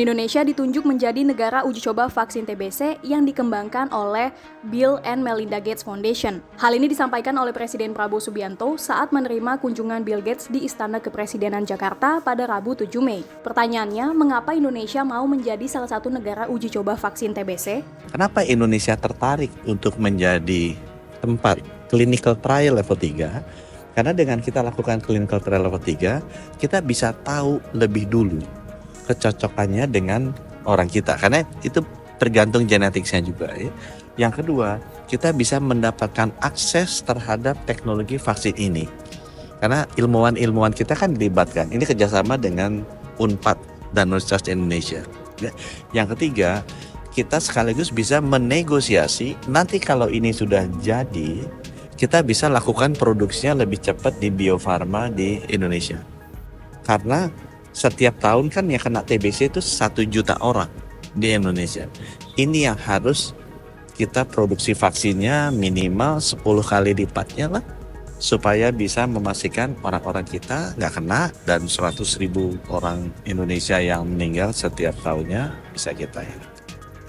Indonesia ditunjuk menjadi negara uji coba vaksin TBC yang dikembangkan oleh Bill and Melinda Gates Foundation. Hal ini disampaikan oleh Presiden Prabowo Subianto saat menerima kunjungan Bill Gates di Istana Kepresidenan Jakarta pada Rabu 7 Mei. Pertanyaannya, mengapa Indonesia mau menjadi salah satu negara uji coba vaksin TBC? Kenapa Indonesia tertarik untuk menjadi tempat clinical trial level 3? Karena dengan kita lakukan clinical trial level 3, kita bisa tahu lebih dulu kecocokannya dengan orang kita, karena itu tergantung genetiknya juga ya. Yang kedua, kita bisa mendapatkan akses terhadap teknologi vaksin ini karena ilmuwan-ilmuwan kita kan dilibatkan. Ini kerjasama dengan Unpad dan Universitas Indonesia ya. Yang ketiga, kita sekaligus bisa menegosiasi nanti kalau ini sudah jadi, kita bisa lakukan produksinya lebih cepat di Bio Farma di Indonesia. Karena setiap tahun kan yang kena TBC itu 1 juta orang di Indonesia. Ini yang harus kita produksi vaksinnya minimal 10 kali lipatnya lah, supaya bisa memastikan orang-orang kita nggak kena dan 100.000 orang Indonesia yang meninggal setiap tahunnya bisa kita ya.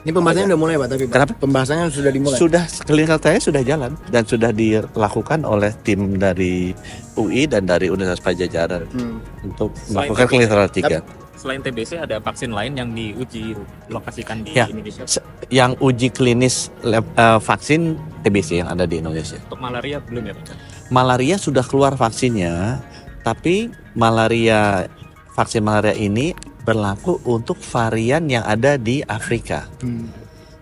Ini pembahasannya udah mulai Pak, tapi Pak. Kenapa? Pembahasannya sudah dimulai? Sudah, clinical trial sudah jalan dan sudah dilakukan oleh tim dari UI dan dari Universitas Padjadjaran untuk melakukan clinical trial 3. Selain TBC ada vaksin lain yang diuji lokasikan di Ya. Indonesia. Yang uji klinis vaksin TBC yang ada di Indonesia. Untuk malaria belum ya Pak? Malaria sudah keluar vaksinnya, tapi vaksin malaria ini berlaku untuk varian yang ada di Afrika.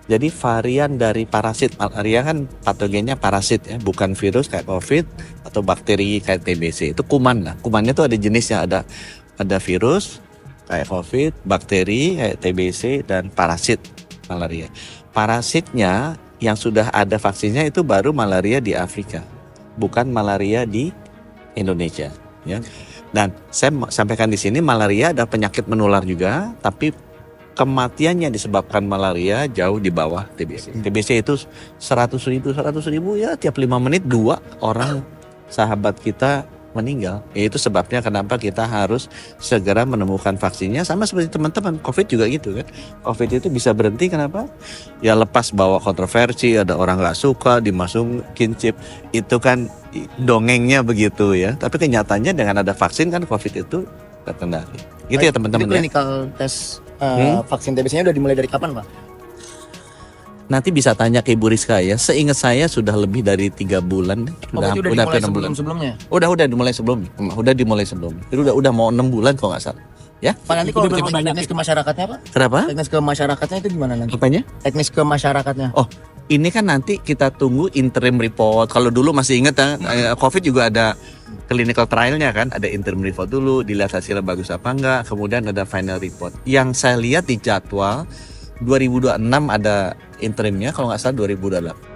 Jadi varian dari parasit, malaria kan patogennya parasit ya, bukan virus kayak COVID atau bakteri kayak TBC. Itu kuman lah. Kumannya tuh ada jenisnya, ada virus kayak COVID, bakteri kayak TBC dan parasit malaria. Parasitnya yang sudah ada vaksinnya itu baru malaria di Afrika, bukan malaria di Indonesia ya. Dan saya sampaikan di sini, malaria ada penyakit menular juga, tapi kematiannya disebabkan malaria jauh di bawah TBC. TBC itu 100.000 ya, tiap 5 menit 2 orang sahabat kita meninggal. Itu sebabnya kenapa kita harus segera menemukan vaksinnya. Sama seperti teman-teman, COVID juga gitu kan. COVID itu bisa berhenti kenapa? Ya lepas bawa kontroversi, ada orang nggak suka, dimasukin chip. Itu kan dongengnya begitu ya. Tapi kenyataannya dengan ada vaksin kan COVID itu terkendali. Gitu ya teman-teman. Jadi clinical test vaksin TBC-nya udah dimulai dari kapan Pak? Nanti bisa tanya ke Ibu Rizka ya. Seingat saya sudah lebih dari 3 bulan. Udah dimulai sebelum-sebelumnya? Udah dimulai sebelumnya. Udah dimulai sebelumnya. Itu udah mau 6 bulan kalau nggak salah. Ya. Pak, nanti kalau teknis ke masyarakatnya Pak? Kenapa? Teknis ke masyarakatnya itu gimana nanti? Apanya? Teknis ke masyarakatnya. Oh, ini kan nanti kita tunggu interim report. Kalau dulu masih ingat ya, COVID juga ada clinical trialnya kan, ada interim report dulu, dilihat hasilnya bagus apa enggak, kemudian ada final report. Yang saya lihat di jadwal 2026 ada interimnya, kalau nggak salah 2028.